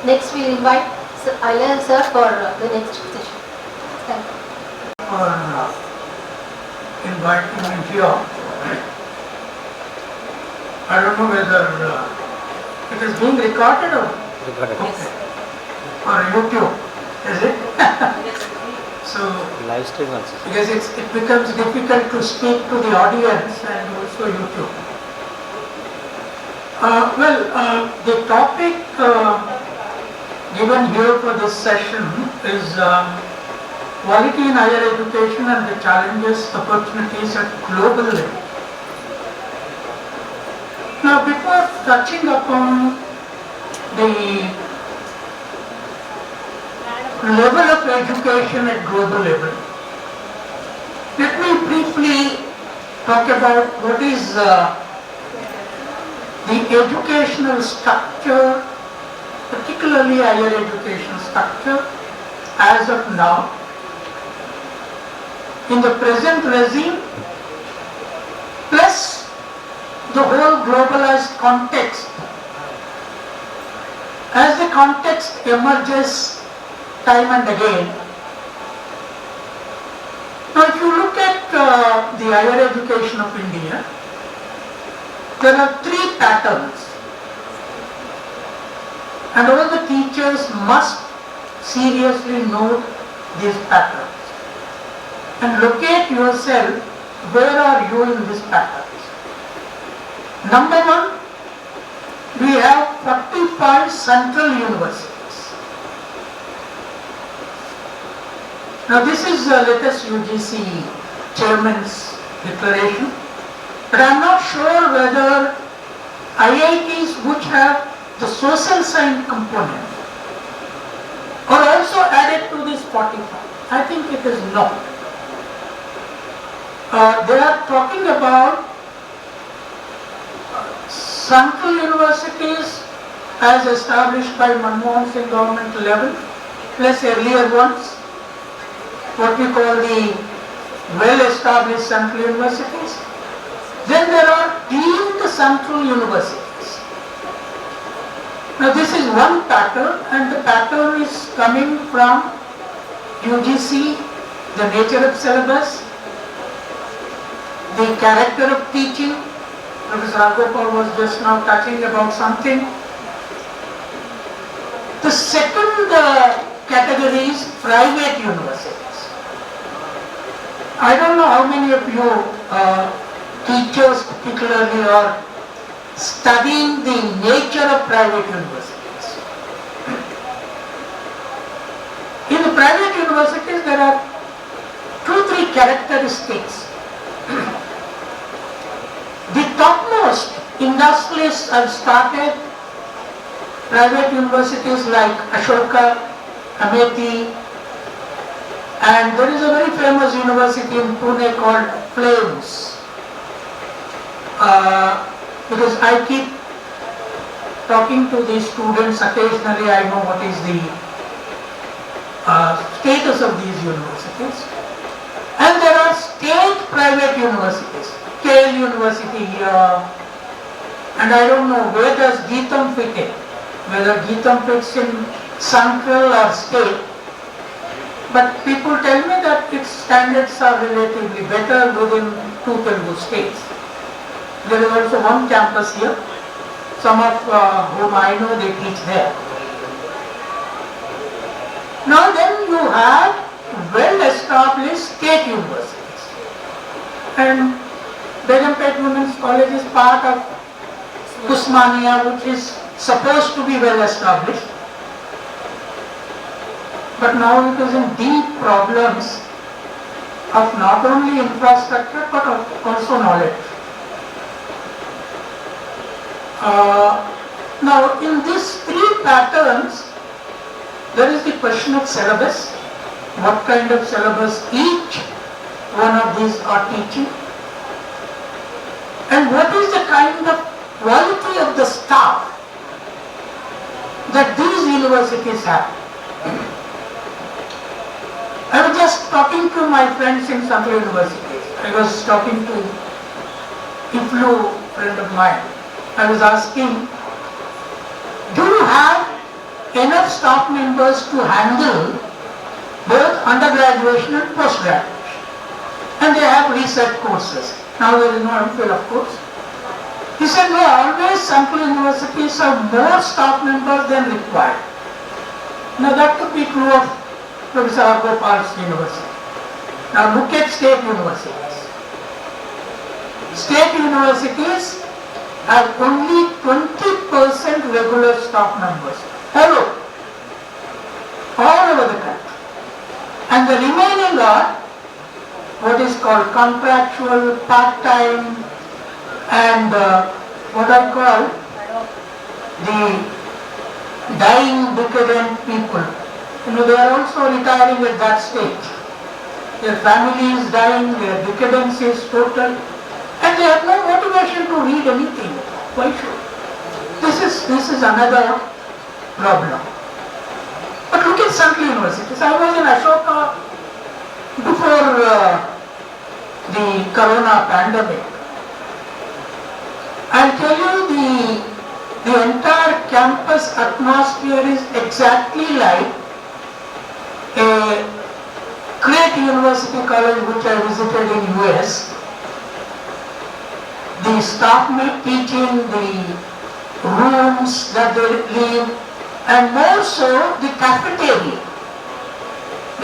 Next we invite Ilan sir for the next session. Thank you. For inviting me here. I don't know whether it is being recorded or Recorded. okay. Or YouTube, is it? So Live stream also. because it becomes difficult to speak to the audience and also YouTube. The topic given here for this session is quality in higher education and the challenges, opportunities at global level. Now, before touching upon the level of education at global level, let me briefly talk about what is the educational structure, particularly higher education structure as of now in the present regime, plus the whole globalized context. As the context emerges time and again. Now if you look at the higher education of India, there are three patterns, and all the teachers must seriously note these patterns and locate yourself, where are you in these patterns. Number one, we have 45 central universities. Now this is the latest UGC chairman's declaration, but I am not sure whether IITs which have the social science component are also added to this 45. I think it is not. They are talking about central universities as established by Manmohan Singh government level, plus earlier ones, what we call the well-established central universities. Then there are deemed central universities. Now this is one pattern, and the pattern is coming from UGC, the nature of syllabus, the character of teaching. Professor Ragopal was just now touching about something. The second category is private universities. I don't know how many of you teachers particularly are studying the nature of private universities. In the private universities there are 2-3 characteristics. The topmost industrialists have started private universities like Ashoka, Amity, and there is a very famous university in Pune called Flames. Because I keep talking to the students occasionally, I know what is the status of these universities. And there are state private universities. Yale University here, and I don't know where does Geetam fit in, whether Geetam fits in central or state, but people tell me that its standards are relatively better within 2 Telugu states. There is also one campus here, some of whom I know they teach there. Now then you have well-established state universities, and Begumpet Women's College is part of Usmania, which is supposed to be well established, but now it is in deep problems of not only infrastructure but also knowledge. Now in these 3 patterns, there is the question of syllabus, what kind of syllabus each one of these are teaching, and what is the kind of quality of the staff that these universities have. I was just talking to my friends in central universities. I was talking to IFLU friend of mine. I was asking, do you have enough staff members to handle both undergraduation and postgraduation. And they have research courses. Now there is no MPhil, of course. He said, no, always central universities have more staff members than required. Now that could be true of Professor Gopal's university. Now look at state universities. State universities have only 20% regular staff members. All over the country. And the remaining are what is called contractual, part-time, and what I call the dying, decadent people. They are also retiring at that stage. Their family is dying, their decadence is total, and they have no motivation to read anything. Why should? This is another problem. But look at central universities. I was in Ashoka before the corona pandemic. I'll tell you the entire campus atmosphere is exactly like a great university college which I visited in US. The staff teaching, the rooms that they live, and more so the cafeteria.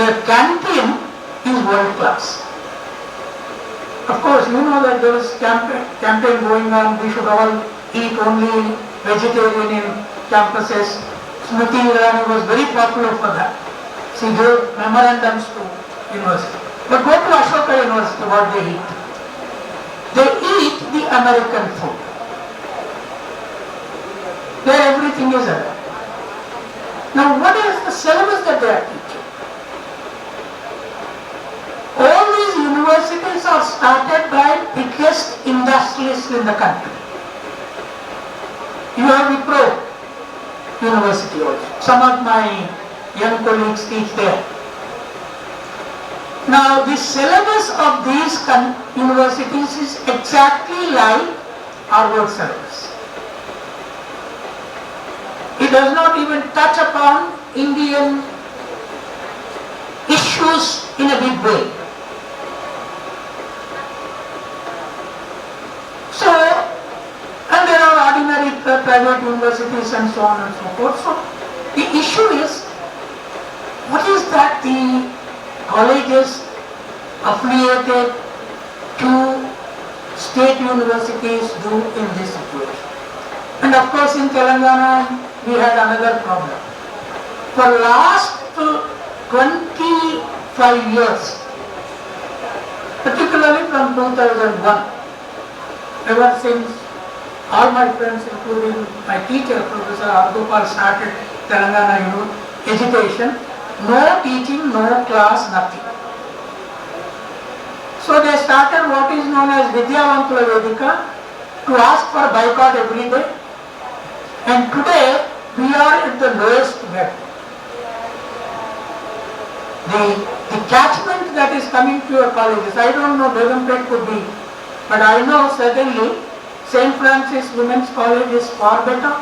The canteen is world class. Of course, you know that there is campaign going on, we should all eat only vegetarian in campuses. Smriti Irani was very popular for that. She gave memorandums to university. But go to Ashoka University, what they eat? They eat the American food. There everything is American. Now what is the syllabus that they are teaching? All these universities are started by biggest industrialists in the country. You have Wipro University also. Some of my young colleagues teach there. Now the syllabus of these universities is exactly like Harvard syllabus. It does not even touch upon Indian issues in a big way. So, and there are ordinary private universities and so on and so forth. So, the issue is, what is that the colleges affiliated to state universities do in this situation? And of course in Telangana we had another problem. For last 25 years, particularly from 2001, ever since all my friends, including my teacher, Professor Gopal, started Telangana education, no teaching, no class, nothing. So they started what is known as Vidyavantula Vedika to ask for boycott every day. And today we are at the lowest level. The catchment that is coming to your colleges, I don't know, begumpet could be, but I know certainly St. Francis Women's College is far better.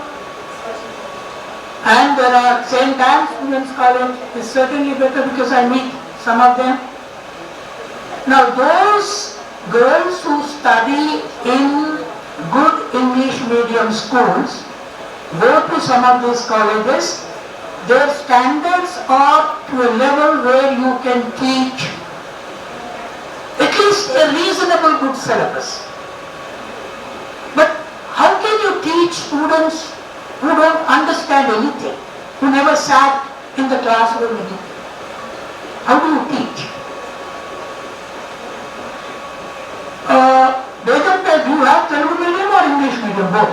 And there are St. Anne's Women's College is certainly better because I meet some of them. Now those girls who study in good English medium schools go to some of these colleges, their standards are to a level where you can teach at least a reasonable good syllabus. But how can you teach students who don't understand anything, who never sat in the classroom anything? How do you teach? Dept, do you have Telugu medium or English medium? Both.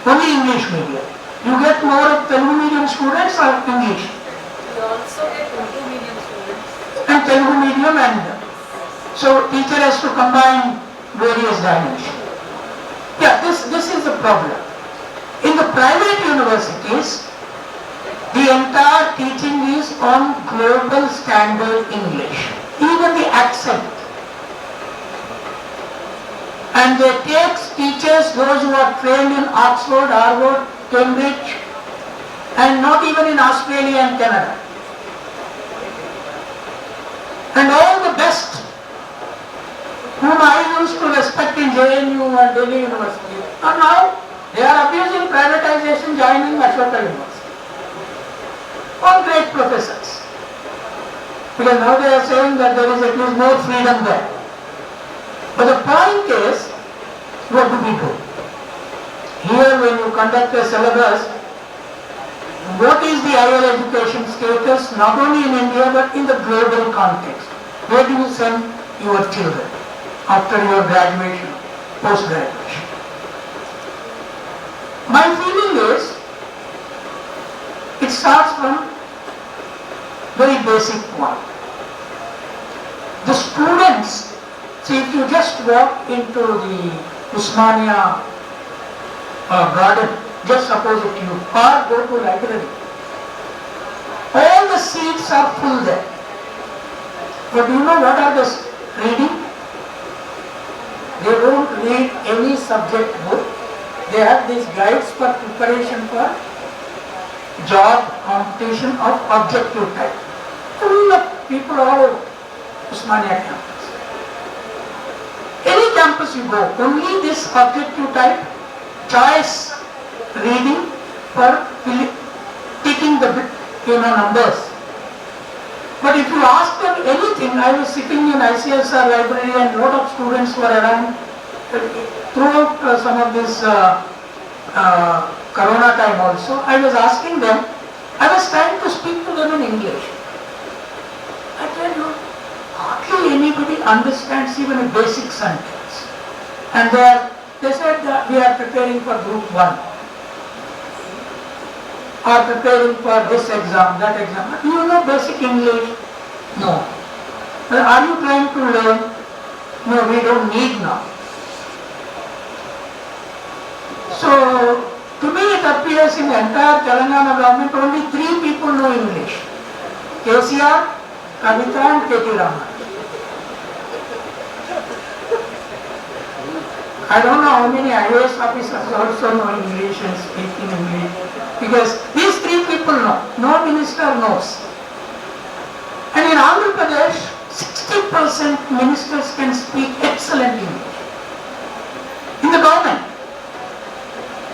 Only English medium. You get more of Telugu medium students or English? We also get Urdu medium students. And Telugu medium, and so teacher has to combine various dimensions. Yeah, this is the problem. In the private universities, the entire teaching is on global standard English, even the accent. And they take teachers, those who are trained in Oxford, Harvard, Cambridge, and not even in Australia and Canada. And all the best whom I used to respect in JNU and Delhi University, and now they are abusing privatization, joining Ashoka University. All great professors. Because now they are saying that there is at least more freedom there. But the point is, what do we do? Here when you conduct a syllabus, what is the higher education status not only in India but in the global context? Where do you send your children after your graduation, post-graduation? My feeling is, it starts from very basic one. The students, see, if you just walk into the Usmania garden, just suppose it you, or go to library, all the seats are full there. But do you know what are they reading? They don't read any subject book. They have these guides for preparation for job competition of objective type. Full of people all over Usmania campus. Any campus you go, only this objective type, choice reading for taking the numbers. But if you ask them anything, I was sitting in ICSR library and a lot of students were around throughout some of this Corona time also. I was asking them, I was trying to speak to them in English. I tell you, hardly anybody understands even a basic sentence. And they said that we are preparing for group 1. Or preparing for this exam, that exam. Do you know basic English? No. Well, are you trying to learn? No, we don't need now. So, to me it appears in the entire Telangana government only 3 people know English. KCR, Kavita and K.T. Raman. I don't know how many IAS officers also know English and speak in English. Because these 3 people know. No minister knows. And in Andhra Pradesh, 60% ministers can speak excellent English. In the government.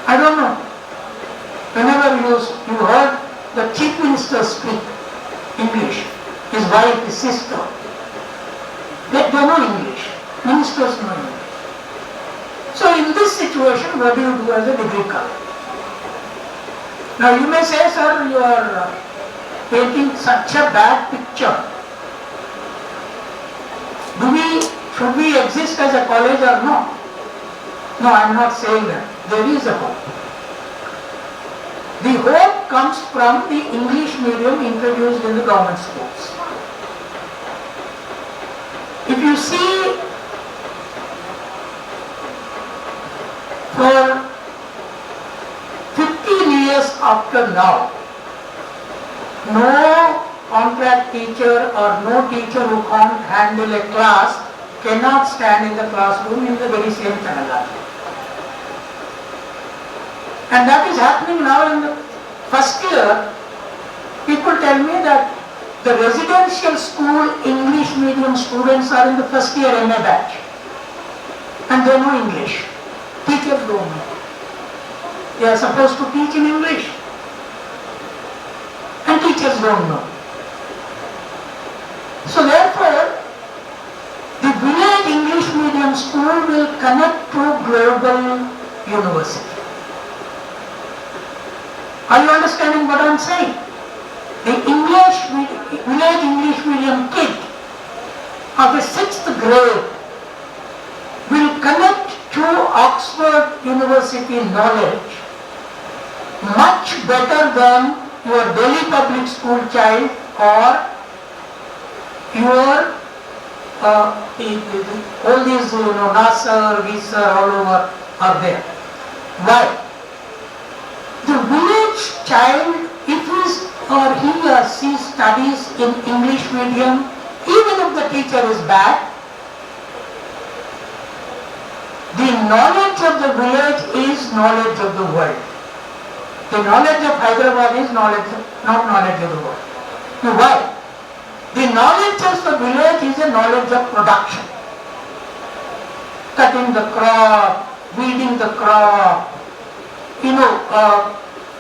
I don't know. Whenever you heard the chief minister speak English, his wife, his sister, they know English. Ministers know English. So in this situation, what do you do as a degree college? Now you may say, sir, you are painting such a bad picture. Should we exist as a college or no? No, I am not saying that. There is a hope. The hope comes from the English medium introduced in the government schools. If you see, for 15 years after now, no contract teacher or no teacher who can't handle a class cannot stand in the classroom in the very same Telangana. And that is happening now in the first year. People tell me that the residential school English medium students are in the first year MA batch. And they know English. Teachers don't know. They are supposed to teach in English. And teachers don't know. So therefore, the village English medium school will connect to global university. Are you understanding what I am saying? The village English medium kid of the 6th grade will connect to Oxford University knowledge much better than your Delhi public school child or your all these Nasser, Visa all over are there. Why? The village child, if he or she studies in English medium, even if the teacher is bad, the knowledge of the village is knowledge of the world. The knowledge of Hyderabad is knowledge, not knowledge of the world. Now why? The knowledge of the village is a knowledge of production. Cutting the crop, weeding the crop,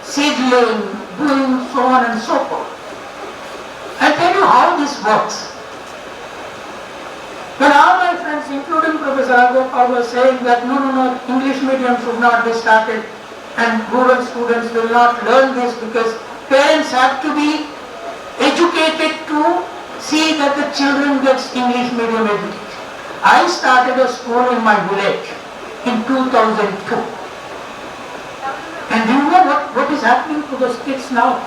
seedling, doing so on and so forth. I'll tell you how this works. When all my friends, including Professor Agopal, were saying that no, English medium should not be started and rural students will not learn this because parents have to be educated to see that the children gets English medium education. I started a school in my village in 2002. And do you know what is happening to those kids now?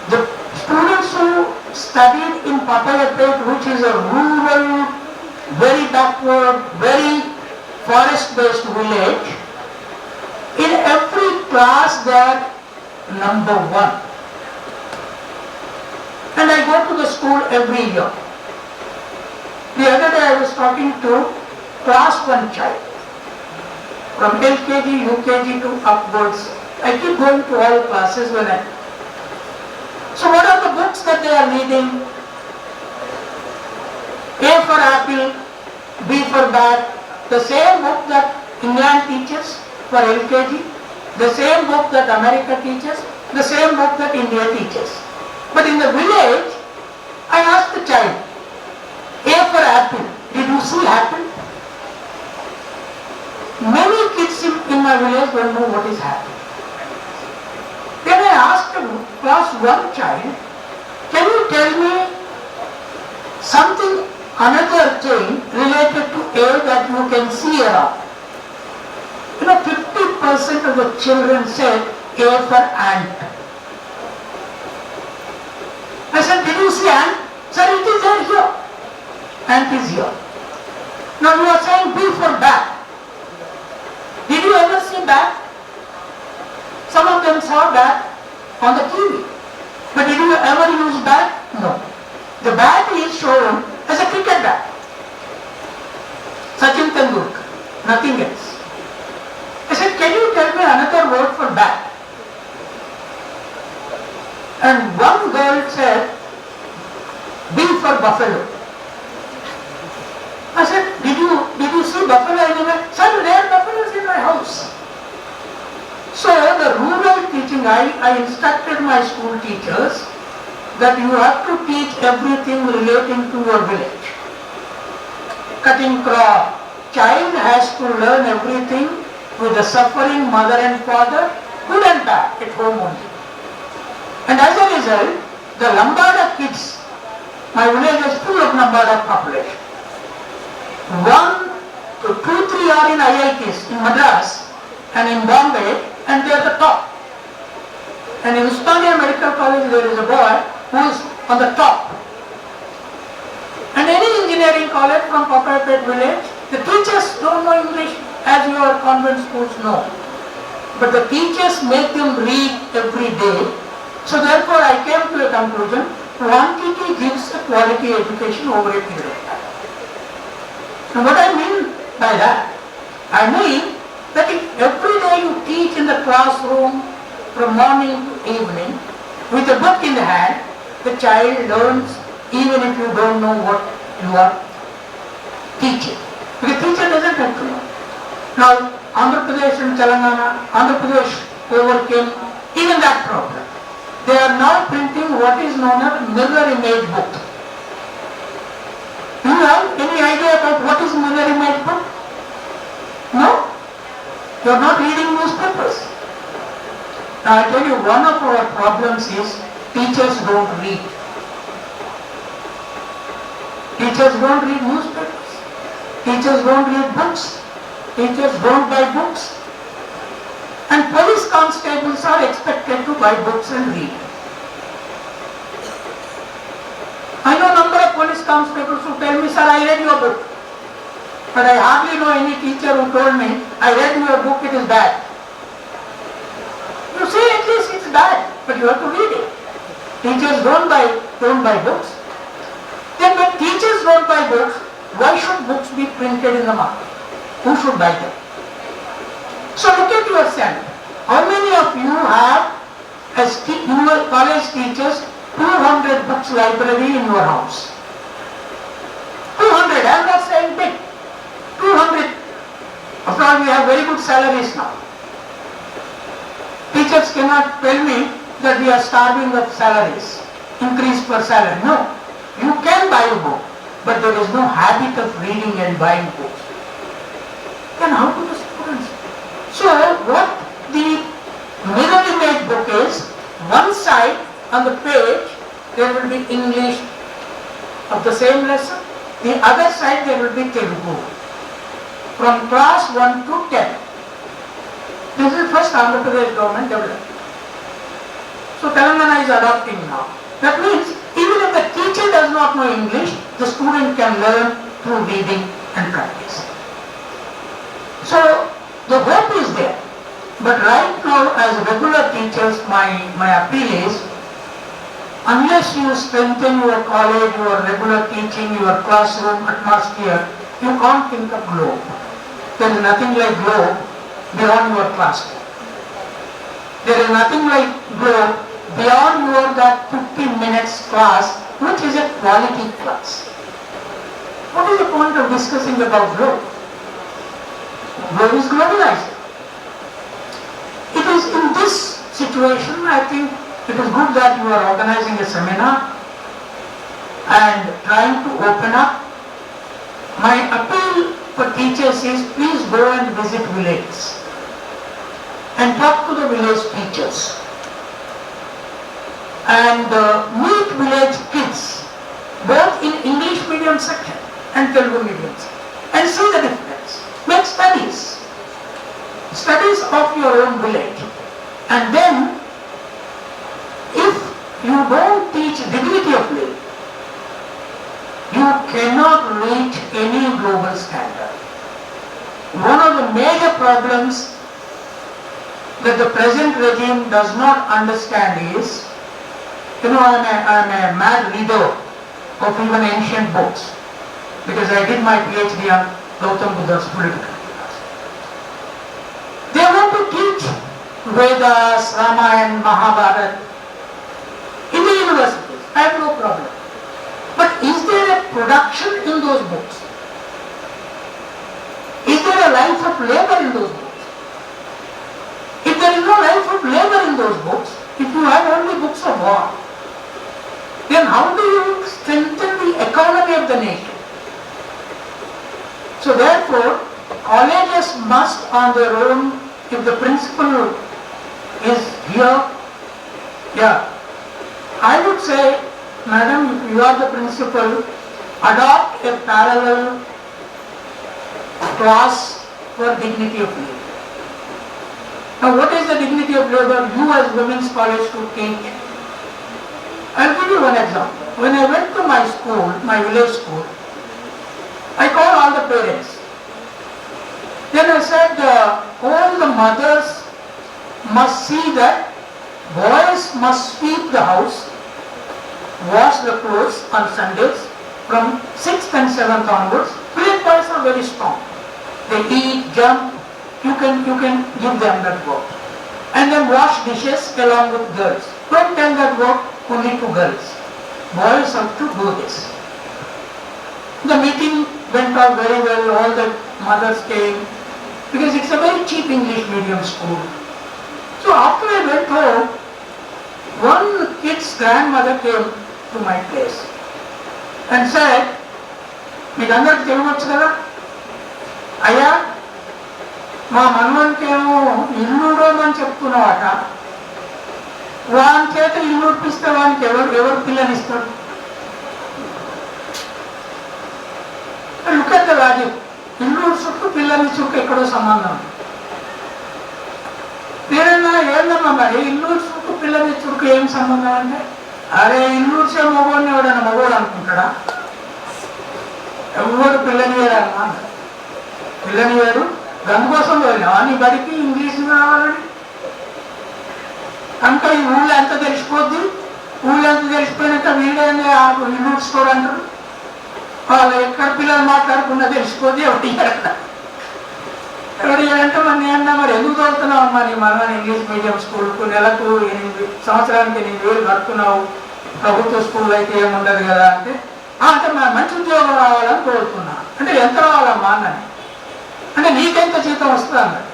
The students who studied in Papayapet, which is a rural, very backward, very forest-based village, in every class they are number 1. And I go to the school every year. The other day I was talking to class 1 child, from LKG, UKG to upwards. I keep going to all classes when I... So what are the books that they are reading? A for apple, B for bat, the same book that England teaches for LKG, the same book that America teaches, the same book that India teaches. But in the village, I asked the child, A for apple, did you see apple? Many kids in my village don't know what is apple. Then I asked a class 1 child, can you tell me something, another thing related to A that you can see around? 50% of the children said A for ant. I said, did you see ant? Sir, it is there here. Ant is here. Now you are saying B for bat. Did you ever see bat? Some of them saw bat on the TV. But did you ever use bat? No. The bat is shown as a cricket bat. Sachin Tendulkar, nothing else. I said, can you tell me another word for bat? And one girl said, B for buffalo. I said, did you see buffalo anywhere? Sir, there are buffaloes in my house. So the rural teaching, I instructed my school teachers that you have to teach everything relating to your village. Cutting crop. Child has to learn everything with the suffering mother and father, good and bad, at home only. And as a result, the Lambada kids, my village is full of Lambada population. 1 to 2, 3 are in IITs in Madras and in Bombay, and they are the top. And in Usmania Medical College there is a boy who is on the top. And any engineering college from Papayapet village, the teachers don't know English as your convent schools know. But the teachers make them read every day. So therefore I came to a conclusion, quantity gives a quality education over a period of time. Now what I mean by that? I mean that if every day you teach in the classroom from morning to evening with a book in the hand, the child learns even if you don't know what you are teaching. The teacher doesn't have to know. Now Andhra Pradesh and Telangana, Andhra Pradesh overcame even that problem. They are now printing what is known as mirror image book. Do you have any idea about what is mirror image book? No? You are not reading newspapers. Now I tell you, one of our problems is teachers don't read. Teachers don't read newspapers. Teachers don't read books. Teachers don't buy books. And police constables are expected to buy books and read. I know a number of police constables who tell me, sir, I read your book. But I hardly know any teacher who told me, I read your book, it is bad. You say at least it's bad, but you have to read it. Teachers don't buy books. Then when teachers don't buy books, why should books be printed in the market? Who should buy them? So look at yourself. How many of you have, as college teachers, 200 books library in your house? 200, I am not saying big. 200. After all, we have very good salaries now. Teachers cannot tell me that we are starving of salaries, increase per salary. No, you can buy a book, but there is no habit of reading and buying books. Then how do the students? So what the mirror image book is, one side on the page there will be English of the same lesson, the other side there will be Telugu from class 1 to 10. This is first Andhra Pradesh government developed. So Telangana is adopting now. That means even if the teacher does not know English, the student can learn through reading and practice. So the hope is there. But right now as regular teachers, my appeal is, unless you strengthen your college, your regular teaching, your classroom atmosphere, you can't think of globe. There is nothing like globe beyond your classroom. There is nothing like globe beyond your that 15 minutes class, which is a quality class. What is the point of discussing about globe? Globe is globalized. It is in this situation, I think it is good that you are organizing a seminar and trying to open up. My appeal for teachers is, please go and visit villages and talk to the village teachers and meet village kids both in English medium section and Telugu medium section and see the difference. Make studies of your own village, and then if you don't teach dignity of living, you cannot reach any global standard. One of the major problems that the present regime does not understand is, I am a mad reader of even ancient books because I did my PhD on Gautam Buddha's political philosophy. They want to teach Vedas, Ramayana, Mahabharata in the universities. I have no problem. But is there a production in those books? Is there a life of labor in those books? If there is no life of labor in those books, if you have only books of war, then how do you strengthen the economy of the nation? So therefore, colleges must on their own, if the principal is here, I would say, madam, if you are the principal, adopt a parallel class for dignity of labor. Now what is the dignity of labor you as women's college should teach? I'll give you one example. When I went to my school, my village school, I called all the parents. Then I said, all the mothers must see that boys must sweep the house, wash the clothes on Sundays from 6th and 7th onwards. Village boys are very strong. They eat, jump, you can give them that work. And then wash dishes along with girls. Don't tell that work only to girls. Boys have to do this. The meeting went on very well, all the mothers came, because it's a very cheap English medium school. So after I went home, one kid's grandmother came to my place and said, మీకు అందరికి తెలియవచ్చు కదా అయ్యా మా మనవనికేమో ఇల్లు అని చెప్తున్నావట, వాని చేత ఇల్లు ఉడిపిస్తే వానికి ఎవరు పిల్లనిస్తాడు? Look at the logic. ఇల్లు చుట్టూ పిల్లల్ని చుట్టూ ఎక్కడో సంబంధం. నేనన్నా ఏందమ్మా మరి ఇల్లు చుట్టూ పిల్లల్ని చుట్టూ ఏం సంబంధం అంటే, అరే ఇల్లు ఉడిచే మగవాడిని ఎవడన్నా మగవాడు అనుకుంటాడా? ఎవరు పిల్లనియరమ్మా, పిల్లనియరు. దానికోసం వెళ్ళినా నీ బడికి ఇంగ్లీష్ రావాలని. కనుక ఈ ఊళ్ళో ఎంత తెలిసిపోద్ది, ఊళ్ళో ఎంత తెలిసిపోయినాక వీడేంది ఇల్లు ఉడుచుకోడు అంటారు. వాళ్ళు ఎక్కడ పిల్లలు మాట్లాడుకున్నా తెలిసిపోద్ది, ఎవరు ఎవరు అంటే మరి నేను మరి ఎందుకు చదువుతున్నావు అమ్మా నీ మనవాని ఇంగ్లీష్ మీడియం స్కూల్కు నెలకు 8 సంవత్సరానికి 8,000 కడుతున్నావు, ప్రభుత్వ స్కూల్ అయితే ఏముండదు కదా అంటే అంటే మంచి ఉద్యోగం రావాలని కోరుతున్నా. అంటే ఎంత రావాలమ్మా అన్నది. అంటే నీకెంత జీతం వస్తుంది అన్నది.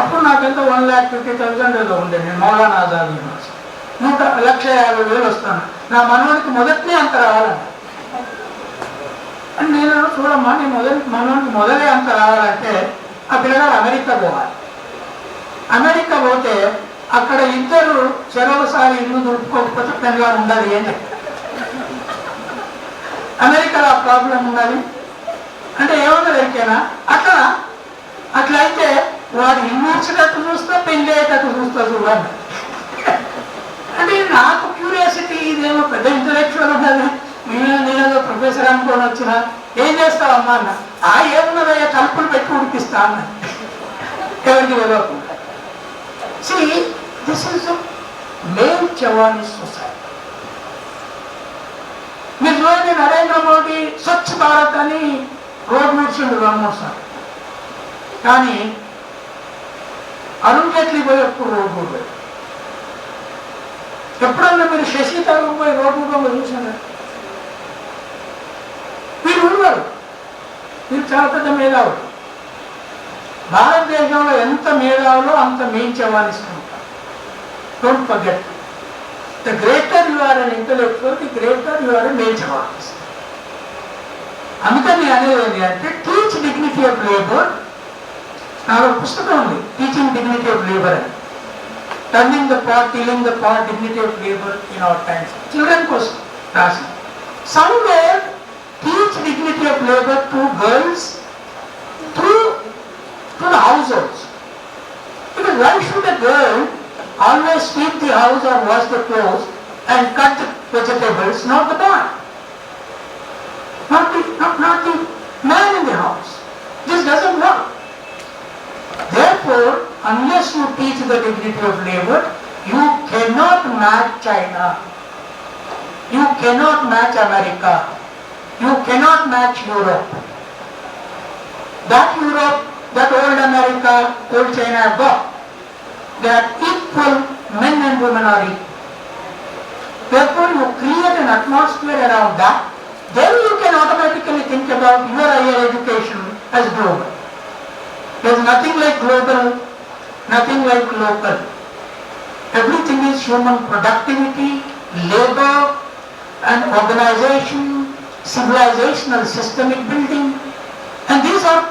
అప్పుడు నాకెంత 1,50,000 ఏదో ఉండే. నేను మౌలానా ఆజాద్ యూనివర్సిటీ 1,50,000 వస్తాను. నా మనవాడికి మొదటినే అంత రావాలన్న. అని నేను చూడమ్మా నీ మనవాడికి మొదలే అంత రావాలంటే ఆ పిల్లగాడు అమెరికా పోవాలి. అమెరికా పోతే అక్కడ ఇద్దరు చెరవసారి ఇల్లు దుడుపుకోకపోతే పెళ్ళగా ఉండాలి ఏం చెప్పారు. అమెరికాలో ఆ ప్రాబ్లం ఉన్నది అంటే ఏమన్నా దొరికేనా అట్లయితే వాడు ఇల్లు వచ్చేటట్టు చూస్తా, పెళ్లి అయ్యేటట్టు చూస్తా చూడండి. అంటే నాకు క్యూరియాసిటీ, ఇదేమో పెద్ద ఇంటలెక్చువల్ ఉన్నది, నేనేదో ప్రొఫెసర్ అనుకోని వచ్చిన ఏం చేస్తావమ్మా అన్న. ఏమున్నదయ్యా తలుపులు పెట్టి ఉడికిస్తా అన్న, ఎవరికి తెలియకుండా. See, this is a male chauvinist society. మీరు చూడండి, నరేంద్ర మోడీ స్వచ్ఛ భారత్ అని రోడ్ మూడ్చిండు 2-3 సార్లు. కానీ అరుణ్ జైట్లీ పోయి ఎప్పుడు రోడ్ మూడు పోయి. ఎప్పుడన్నా మీరు శశి తరగం పోయి రోడ్ మూడు చూసారా? మీరు ఉన్నారు, మీరు చాలా పెద్ద మేధావులు. భారతదేశంలో ఎంత మేధావులో అంత మెయిన్ చవానిస్తుంటారు. Don't forget, the greater you are an intellectual, the greater you are a male chauvinist. అందుకని అనేది అంటే టీచ్ డిగ్నిటీ ఆఫ్ లేబర్. నాకు పుస్తకం ఉంది, టీచింగ్ డిగ్నిటీ ఆఫ్ లేబర్ అని. Turning the pot, tilling the pot, dignity of labour in our times. Children కోసం రాసి. Somewhere teach dignity of labour to girls through to the households. Because why should a girl always sweep the house or wash the clothes and cut the vegetables, not the boy? Not the man in the house. This doesn't work. Therefore, unless you teach the dignity of labor, you cannot match China. You cannot match America. You cannot match Europe. That Europe, that old America, old China have got. They are equal, men and women are equal. Therefore, you create an atmosphere around that. Then you can automatically think about your higher education as global. There is nothing like global, nothing like local. Everything is human productivity, labor, and organization, civilizational systemic building, and these are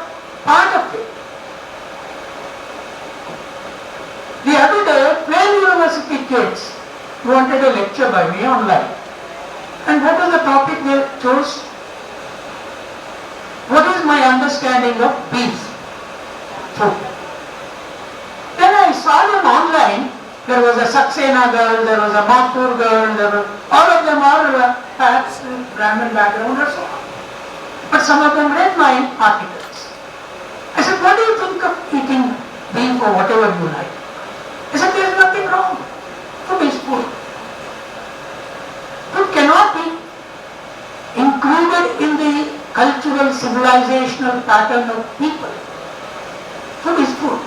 part of it. The other day, 12 university kids wanted a lecture by me online. And what was the topic they chose? What is my understanding of beef food? Then I saw them online. There was a Saxena girl, there was a Mathur girl, all of them are perhaps Brahmin background or so on. But some of them read my articles. I said, what do you think of eating beef or whatever you like? I said, there is nothing wrong. Food is food. Food cannot be included in the cultural, civilizational pattern of people. Food is food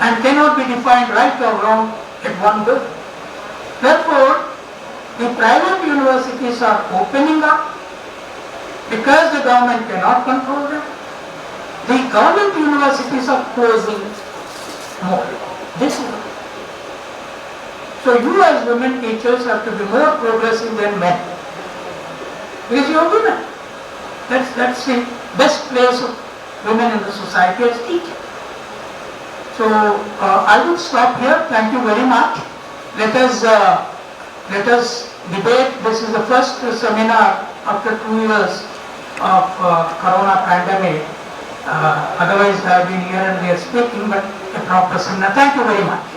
and cannot be defined right or wrong at one go. Therefore, the private universities are opening up because the government cannot control them. The government universities are closing more. This is it. So you as women teachers have to be more progressive than men. Because you are women. That's the best place of women in the society as teachers. So I will stop here. Thank you very much. Let us debate. This is the first seminar after 2 years of corona pandemic. Otherwise I have been here and there speaking, but a proper seminar. Thank you very much.